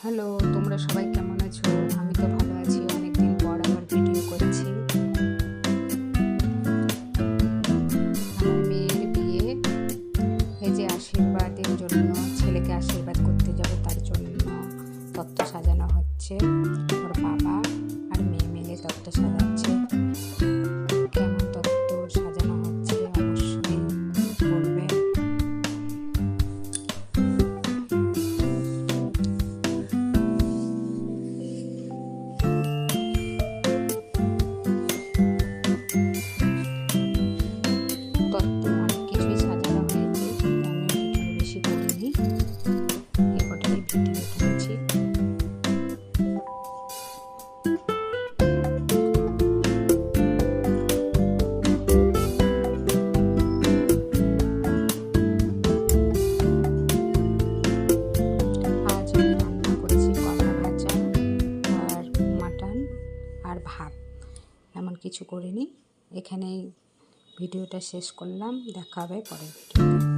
Hello, তোমরা সবাই কেমন আছো? আমি তো ভালো আছি। অনেকদিন পর আবার ভিডিও করছি। আমার মেয়ের বিয়ে, এই যে আশীর্বাদের জন্য, ছেলেকে আশীর্বাদ করতে যাব তার জন্য তত্ত্ব সাজানো হচ্ছে। ওর বাবা আর মেয়ে মিলে তত্ত্ব সাজাচ্ছে। কেমন তত্ত্ব সাজানো হচ্ছে অবশ্যই বলবে। তত্ত্ব অনেক কিছুই সাজানো হয়েছে, কিন্তু আমি ভিডিও বেশি করিনি, এই কটাই ভিডিও করেছি। আজ আমি রান্না করেছি কলা ভাজা আর মাটন আর ভাত, এমন কিছু করিনি। এখানেই ভিডিওটা শেষ করলাম, দেখা হবে পরের ভিডিও।